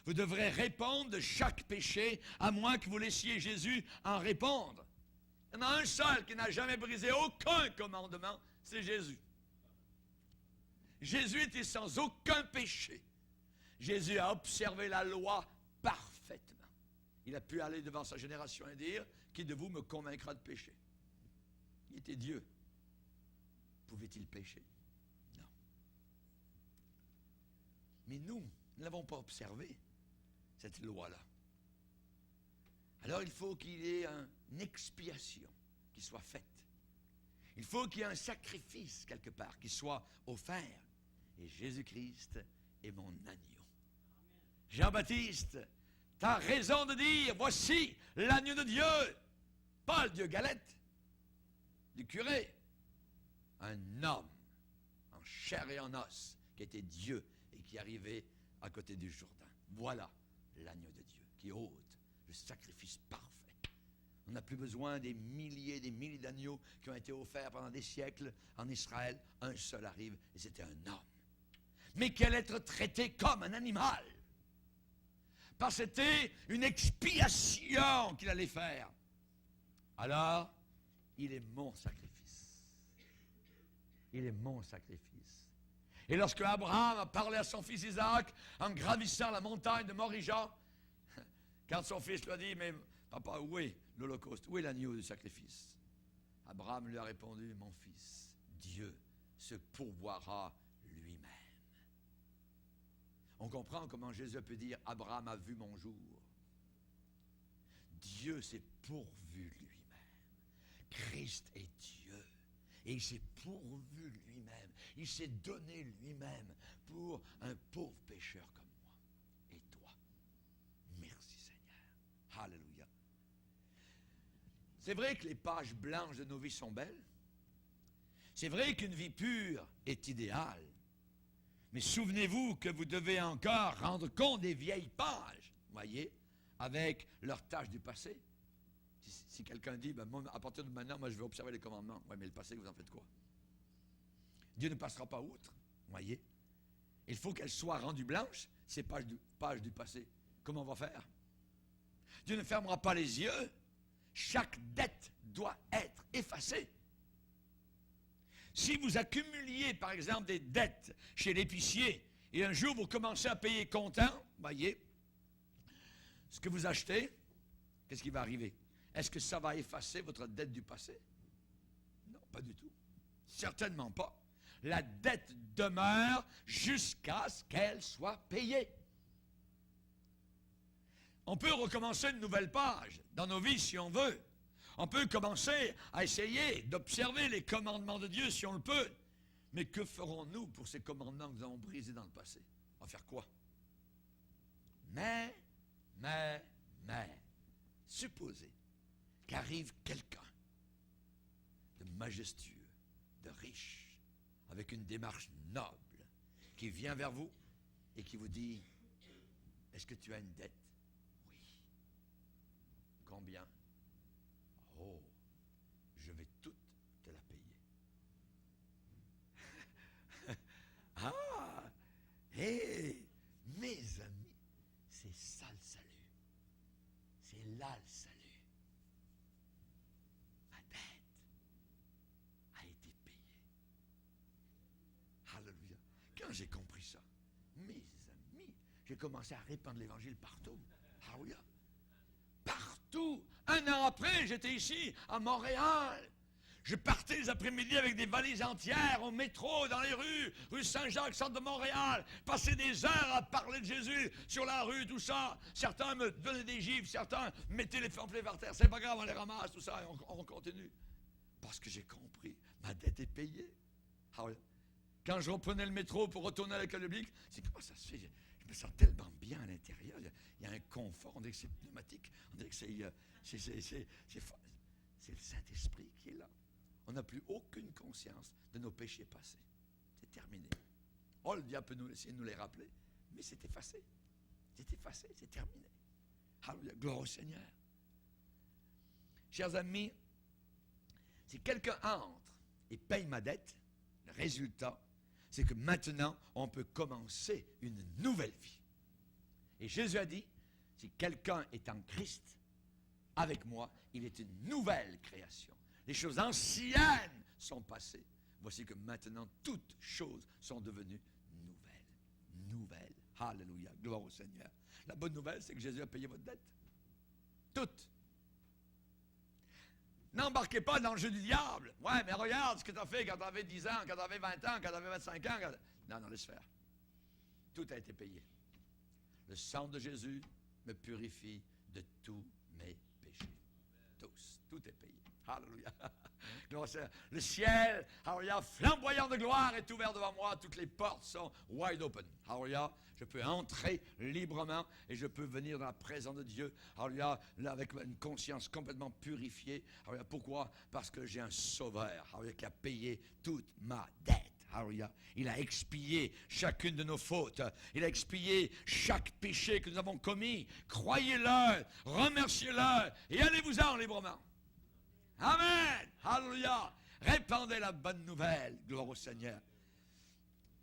Vous devrez répondre de chaque péché, à moins que vous laissiez Jésus en répondre. Il y en a un seul qui n'a jamais brisé aucun commandement, c'est Jésus. Jésus était sans aucun péché. Jésus a observé la loi parfaitement. Il a pu aller devant sa génération et dire, qui de vous me convaincra de péché? Il était Dieu. Pouvait-il pécher? Non. Mais nous ne l'avons pas observé, cette loi-là. Alors il faut qu'il y ait une expiation qui soit faite. Il faut qu'il y ait un sacrifice quelque part qui soit offert. Et Jésus-Christ est mon agneau. Jean-Baptiste, tu as raison de dire, voici l'agneau de Dieu. Pas le Dieu Galette, du curé. Un homme en chair et en os qui était Dieu et qui arrivait à côté du Jourdain. Voilà l'agneau de Dieu qui ôte le sacrifice parfait. On n'a plus besoin des milliers d'agneaux qui ont été offerts pendant des siècles en Israël. Un seul arrive et c'était un homme. Mais qui allait être traité comme un animal. Parce que c'était une expiation qu'il allait faire. Alors, il est mon sacrifice. Il est mon sacrifice. Et lorsque Abraham a parlé à son fils Isaac en gravissant la montagne de Moriah, quand son fils lui a dit, mais papa, où est l'Holocauste? Où est l'agneau du sacrifice? Abraham lui a répondu, mon fils, Dieu se pourvoira lui-même. On comprend comment Jésus peut dire, Abraham a vu mon jour. Dieu s'est pourvu lui-même. Christ est Dieu. Et il s'est pourvu lui-même. Il s'est donné lui-même pour un pauvre pécheur comme moi et toi. Merci Seigneur. Alléluia. C'est vrai que les pages blanches de nos vies sont belles. C'est vrai qu'une vie pure est idéale. Mais souvenez-vous que vous devez encore rendre compte des vieilles pages, voyez, avec leurs tâches du passé. Si quelqu'un dit, ben, moi, à partir de maintenant, moi je vais observer les commandements. Oui, mais le passé, vous en faites quoi? Dieu ne passera pas outre, voyez. Il faut qu'elles soient rendues blanches, ces pages du passé. Comment on va faire? Dieu ne fermera pas les yeux. Chaque dette doit être effacée. Si vous accumuliez, par exemple, des dettes chez l'épicier, et un jour vous commencez à payer comptant, voyez, ce que vous achetez, qu'est-ce qui va arriver? Est-ce que ça va effacer votre dette du passé? Non, pas du tout. Certainement pas. La dette demeure jusqu'à ce qu'elle soit payée. On peut recommencer une nouvelle page dans nos vies si on veut. On peut commencer à essayer d'observer les commandements de Dieu si on le peut. Mais que ferons-nous pour ces commandements que nous avons brisés dans le passé? On va faire quoi? Mais, supposez qu'arrive quelqu'un de majestueux, de riche, avec une démarche noble, qui vient vers vous et qui vous dit, est-ce que tu as une dette? Oui. Combien? Oh, je vais toute te la payer. Ah, hé, mes amis, c'est ça le salut. C'est là le salut. Ma dette a été payée. Alléluia. Quand j'ai compris ça, mes amis, j'ai commencé à répandre l'évangile partout. Alléluia. Partout. Un an après, j'étais ici, à Montréal. Je partais les après-midi avec des valises entières au métro, dans les rues, rue Saint-Jacques, centre de Montréal. Passer des heures à parler de Jésus sur la rue, tout ça. Certains me donnaient des gifles, certains mettaient les pamphlets par terre. C'est pas grave, on les ramasse, tout ça, et on continue. Parce que j'ai compris, ma dette est payée. Quand je reprenais le métro pour retourner à l'école publique, c'est comment ça se fait? Je me sens tellement bien à l'intérieur. Il y a un confort, on dirait que c'est pneumatique, on dirait que c'est le Saint-Esprit qui est là. On n'a plus aucune conscience de nos péchés passés. C'est terminé. Oh, le diable peut essayer de nous les rappeler, mais c'est effacé. C'est effacé, c'est terminé. Alléluia, gloire au Seigneur. Chers amis, si quelqu'un entre et paye ma dette, le résultat, c'est que maintenant, on peut commencer une nouvelle vie. Et Jésus a dit, si quelqu'un est en Christ, avec moi, il est une nouvelle création. Les choses anciennes sont passées. Voici que maintenant, toutes choses sont devenues nouvelles. Nouvelles. Alléluia. Gloire au Seigneur. La bonne nouvelle, c'est que Jésus a payé votre dette. Toutes. N'embarquez pas dans le jeu du diable. Ouais, mais regarde ce que tu as fait quand tu avais 10 ans, quand tu avais 20 ans, quand tu avais 25 ans. Non, laisse faire. Tout a été payé. Le sang de Jésus me purifie de tous mes péchés. Tous. Tout est payé. Alléluia. Le ciel, alléluia, flamboyant de gloire est ouvert devant moi. Toutes les portes sont wide open. Alléluia. Je peux entrer librement et je peux venir dans la présence de Dieu. Alléluia, avec une conscience complètement purifiée. Alléluia. Pourquoi? Parce que j'ai un sauveur, alléluia, qui a payé toute ma dette. Alléluia. Il a expié chacune de nos fautes. Il a expié chaque péché que nous avons commis. Croyez-le, remerciez-le et allez-vous-en librement. Amen. Alléluia. Répandez la bonne nouvelle. Gloire au Seigneur.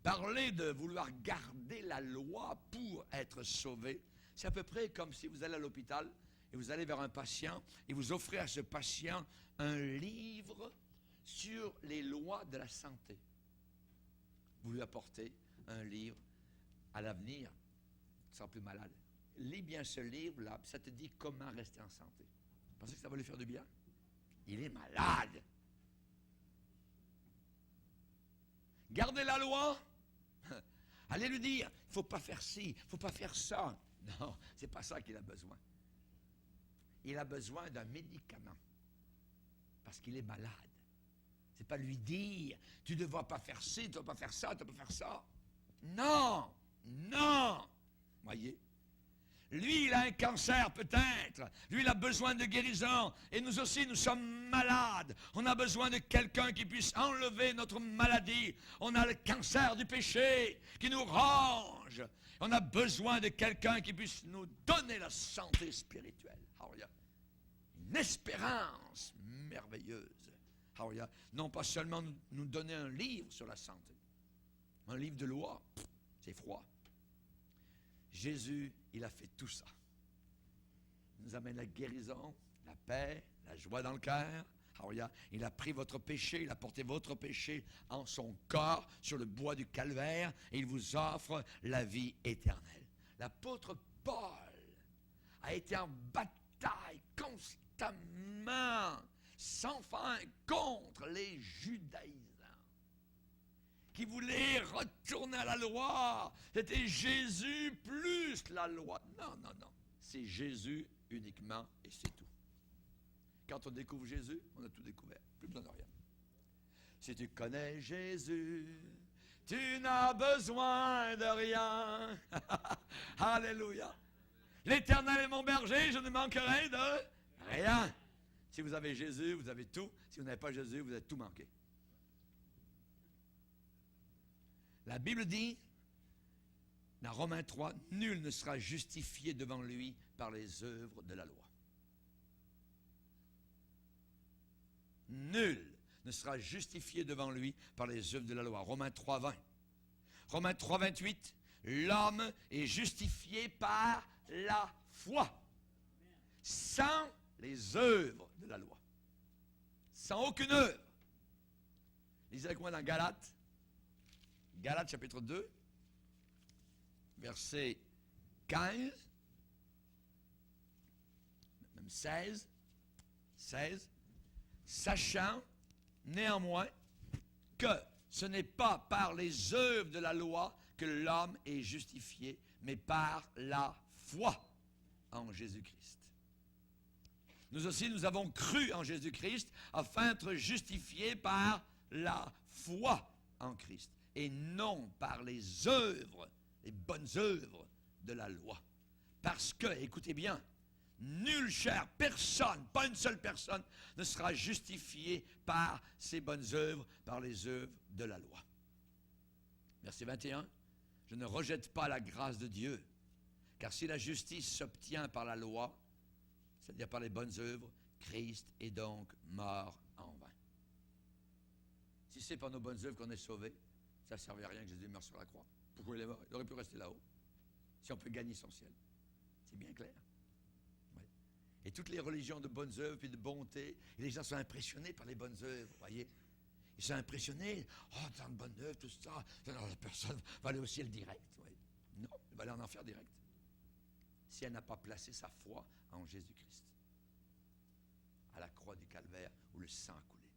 Parler de vouloir garder la loi pour être sauvé, c'est à peu près comme si vous allez à l'hôpital et vous allez vers un patient et vous offrez à ce patient un livre sur les lois de la santé. Vous lui apportez un livre. À l'avenir, tu ne seras plus malade. Lis bien ce livre-là, ça te dit comment rester en santé. Vous pensez que ça va lui faire du bien? Il est malade. Gardez la loi. Allez lui dire, il ne faut pas faire ci, il ne faut pas faire ça. Non, ce n'est pas ça qu'il a besoin. Il a besoin d'un médicament. Parce qu'il est malade. Ce n'est pas lui dire, tu ne dois pas faire ci, tu ne dois pas faire ça, tu ne dois pas faire ça. Non, non. Voyez? Lui, il a un cancer peut-être. Lui, il a besoin de guérison. Et nous aussi, nous sommes malades. On a besoin de quelqu'un qui puisse enlever notre maladie. On a le cancer du péché qui nous range. On a besoin de quelqu'un qui puisse nous donner la santé spirituelle. Alléluia. Une espérance merveilleuse. Alléluia. Non pas seulement nous donner un livre sur la santé. Un livre de loi. C'est froid. Jésus, il a fait tout ça. Il nous amène la guérison, la paix, la joie dans le cœur. Alléluia. Il a pris votre péché, il a porté votre péché en son corps sur le bois du calvaire et il vous offre la vie éternelle. L'apôtre Paul a été en bataille constamment, sans fin, contre les judaïsants qui voulait retourner à la loi. C'était Jésus plus la loi. Non, non, non. C'est Jésus uniquement et c'est tout. Quand on découvre Jésus, on a tout découvert. Plus besoin de rien. Si tu connais Jésus, tu n'as besoin de rien. Alléluia. L'Éternel est mon berger, je ne manquerai de rien. Si vous avez Jésus, vous avez tout. Si vous n'avez pas Jésus, vous avez tout manqué. La Bible dit, dans Romains 3, nul ne sera justifié devant lui par les œuvres de la loi. Nul ne sera justifié devant lui par les œuvres de la loi. Romains 3, 20. Romains 3, 28. L'homme est justifié par la foi, sans les œuvres de la loi. Sans aucune œuvre. Lisez avec moi dans Galates. Galates chapitre 2, verset 15, même 16, sachant néanmoins que ce n'est pas par les œuvres de la loi que l'homme est justifié, mais par la foi en Jésus-Christ. Nous aussi, nous avons cru en Jésus-Christ afin d'être justifiés par la foi en Christ. Et non par les œuvres, les bonnes œuvres de la loi. Parce que, écoutez bien, nulle chair, personne, pas une seule personne, ne sera justifiée par ces bonnes œuvres, par les œuvres de la loi. Verset 21, je ne rejette pas la grâce de Dieu, car si la justice s'obtient par la loi, c'est-à-dire par les bonnes œuvres, Christ est donc mort en vain. Si c'est par nos bonnes œuvres qu'on est sauvé, Ça ne servait à rien que Jésus meure sur la croix. Pourquoi il est mort? Il aurait pu rester là-haut. Si on peut gagner son ciel. C'est bien clair. Ouais. Et toutes les religions de bonnes œuvres et de bonté, et les gens sont impressionnés par les bonnes œuvres, vous voyez. Ils sont impressionnés. Oh, tant de bonnes œuvres, tout ça. Alors, la personne va aller au ciel direct. Ouais. Non, elle va aller en enfer direct. Si elle n'a pas placé sa foi en Jésus-Christ. À la croix du calvaire où le sang a coulé.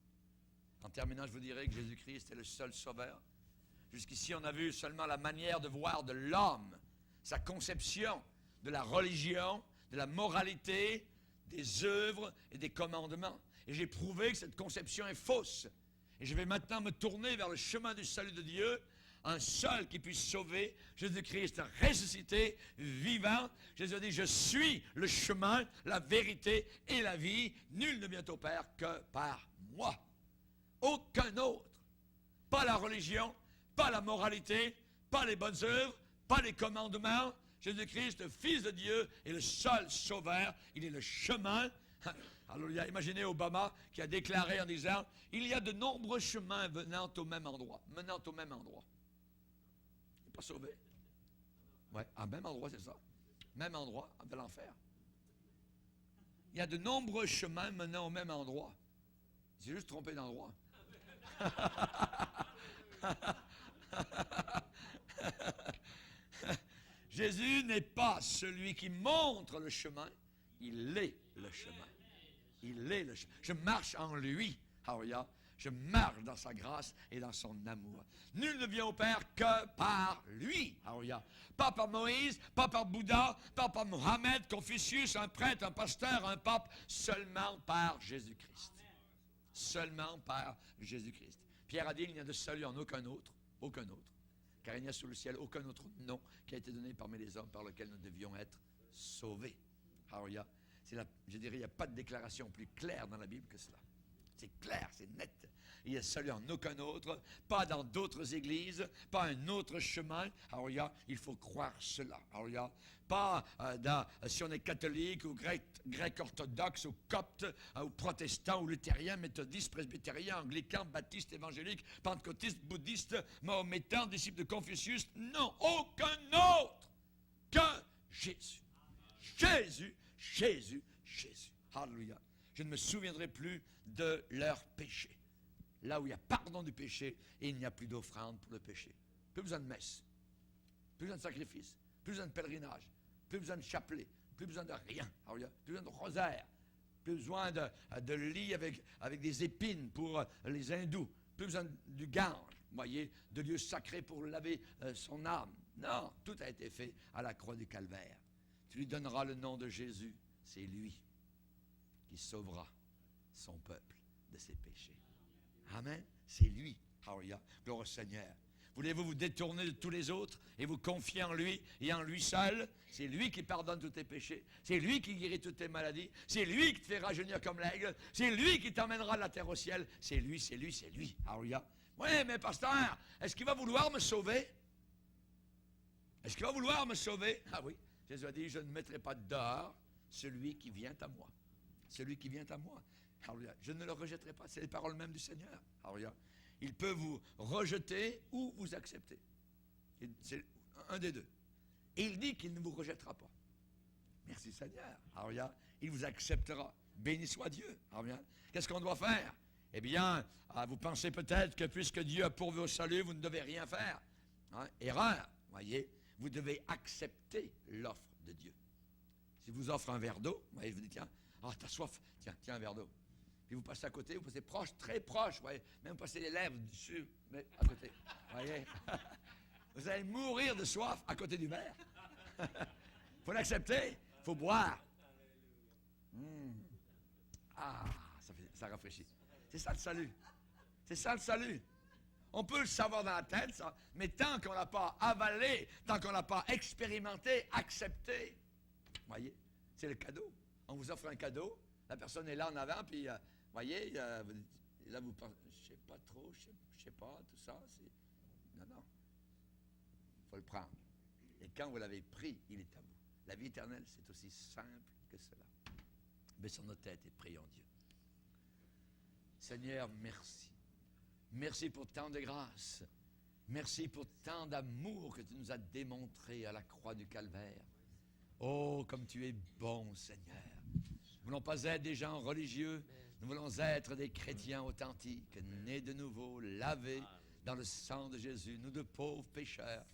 En terminant, je vous dirais que Jésus-Christ est le seul sauveur. Jusqu'ici, on a vu seulement la manière de voir de l'homme, sa conception de la religion, de la moralité, des œuvres et des commandements. Et j'ai prouvé que cette conception est fausse. Et je vais maintenant me tourner vers le chemin du salut de Dieu, un seul qui puisse sauver, Jésus-Christ ressuscité, vivant. Jésus a dit, je suis le chemin, la vérité et la vie. Nul ne vient au Père que par moi. Aucun autre. Pas la religion, pas la moralité, pas les bonnes œuvres, pas les commandements. Jésus-Christ, le Fils de Dieu, est le seul sauveur. Il est le chemin. Alléluia. Imaginez Obama qui a déclaré en disant, il y a de nombreux chemins menant au même endroit. Menant au même endroit. Il n'est pas sauvé. Oui, à même endroit, c'est ça. Même endroit de l'enfer. Il y a de nombreux chemins menant au même endroit. Il s'est juste trompé d'endroit. Jésus n'est pas celui qui montre le chemin, il est le chemin. Il est le chemin. Je marche en lui. Alléluia. Je marche dans sa grâce et dans son amour. Nul ne vient au Père que par lui. Alléluia. Pas par Moïse, pas par Bouddha, pas par Mohammed, Confucius, un prêtre, un pasteur, un pape, seulement par Jésus-Christ. Seulement par Jésus-Christ. Pierre a dit, il n'y a de salut en aucun autre, car il n'y a sous le ciel aucun autre nom qui a été donné parmi les hommes par lequel nous devions être sauvés. Alléluia. Je dirais, il n'y a pas de déclaration plus claire dans la Bible que cela. C'est clair, c'est net. Il n'y a salut en aucun autre, pas dans d'autres églises, pas un autre chemin. Alléluia, il faut croire cela. Alléluia. Pas si on est catholique ou grec orthodoxe ou copte ou protestant ou luthérien, méthodiste, presbytérien, anglican, baptiste, évangélique, pentecôtiste, bouddhiste, mahométan, disciple de Confucius. Non, aucun autre que Jésus. Jésus, Jésus, Jésus. Alléluia. Je ne me souviendrai plus de leurs péchés. Là où il y a pardon du péché et il n'y a plus d'offrande pour le péché. Plus besoin de messe, plus besoin de sacrifice, plus besoin de pèlerinage, plus besoin de chapelet, plus besoin de rien. Alors, plus besoin de rosaire, plus besoin de lit avec des épines pour les hindous, plus besoin du gange, voyez, de lieux sacrés pour laver son âme. Non, tout a été fait à la croix du calvaire. Tu lui donneras le nom de Jésus, c'est lui qui sauvera son peuple de ses péchés. Amen. C'est lui. Alléluia. Gloire au Seigneur. Voulez-vous vous détourner de tous les autres et vous confier en lui et en lui seul? C'est lui qui pardonne tous tes péchés. C'est lui qui guérit toutes tes maladies. C'est lui qui te fait rajeunir comme l'aigle. C'est lui qui t'emmènera de la terre au ciel. C'est lui, c'est lui, c'est lui. Alléluia. Oui, mais pasteur, est-ce qu'il va vouloir me sauver? Est-ce qu'il va vouloir me sauver? Ah oui. Jésus a dit, je ne mettrai pas dehors celui qui vient à moi. Celui qui vient à moi. Alléluia. Je ne le rejetterai pas. C'est les paroles mêmes du Seigneur. Alléluia. Il peut vous rejeter ou vous accepter. C'est un des deux. Et il dit qu'il ne vous rejettera pas. Merci Seigneur. Alléluia. Il vous acceptera. Béni soit Dieu. Alléluia. Qu'est-ce qu'on doit faire? Eh bien, vous pensez peut-être que puisque Dieu a pourvu au salut, vous ne devez rien faire. Hein? Erreur. Voyez, vous devez accepter l'offre de Dieu. Si vous offre un verre d'eau, voyez, je vous dis, tiens, t'as soif, tiens un verre d'eau. Puis vous passez à côté, vous passez proche, très proche, voyez, même vous passez les lèvres dessus, mais à côté, voyez. Vous allez mourir de soif à côté du verre. Il faut l'accepter, il faut boire. Ah, ça rafraîchit. C'est ça le salut. C'est ça le salut. On peut le savoir dans la tête, ça, mais tant qu'on ne l'a pas avalé, tant qu'on ne l'a pas expérimenté, accepté, voyez, c'est le cadeau. On vous offre un cadeau, la personne est là en avant, puis, voyez, là, vous pensez, je ne sais pas trop, je sais pas, tout ça, c'est... Non. Il faut le prendre. Et quand vous l'avez pris, il est à vous. La vie éternelle, c'est aussi simple que cela. Baissons nos têtes et prions Dieu. Seigneur, merci. Merci pour tant de grâce. Merci pour tant d'amour que tu nous as démontré à la croix du Calvaire. Oh, comme tu es bon, Seigneur. Nous ne voulons pas être des gens religieux. Nous voulons être des chrétiens authentiques, nés de nouveau, lavés dans le sang de Jésus. Nous de pauvres pécheurs.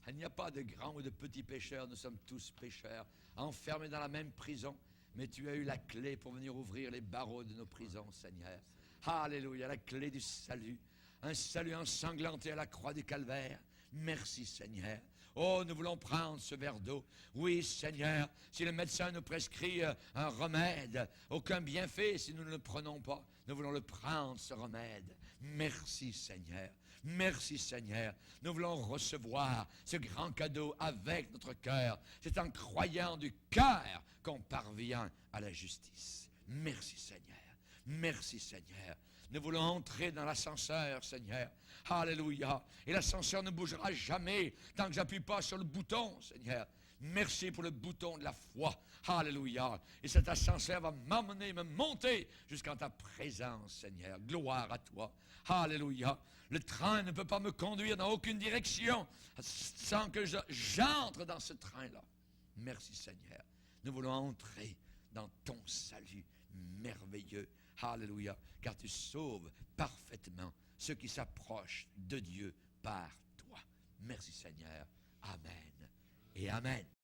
Il n'y a pas de grands ou de petits pécheurs. Nous sommes tous pécheurs, enfermés dans la même prison. Mais tu as eu la clé pour venir ouvrir les barreaux de nos prisons, Seigneur. Alléluia, la clé du salut. Un salut ensanglanté à la croix du Calvaire. Merci, Seigneur. Oh, nous voulons prendre ce verre d'eau. Oui, Seigneur, si le médecin nous prescrit un remède, aucun bienfait si nous ne le prenons pas. Nous voulons le prendre, ce remède. Merci, Seigneur. Merci, Seigneur. Nous voulons recevoir ce grand cadeau avec notre cœur. C'est en croyant du cœur qu'on parvient à la justice. Merci, Seigneur. Merci, Seigneur. Nous voulons entrer dans l'ascenseur, Seigneur. Alléluia. Et l'ascenseur ne bougera jamais tant que je n'appuie pas sur le bouton, Seigneur. Merci pour le bouton de la foi. Alléluia. Et cet ascenseur va m'emmener, me monter jusqu'en ta présence, Seigneur. Gloire à toi. Alléluia. Le train ne peut pas me conduire dans aucune direction sans que j'entre dans ce train-là. Merci, Seigneur. Nous voulons entrer dans ton salut merveilleux. Alléluia, car tu sauves parfaitement ceux qui s'approchent de Dieu par toi. Merci Seigneur. Amen et Amen.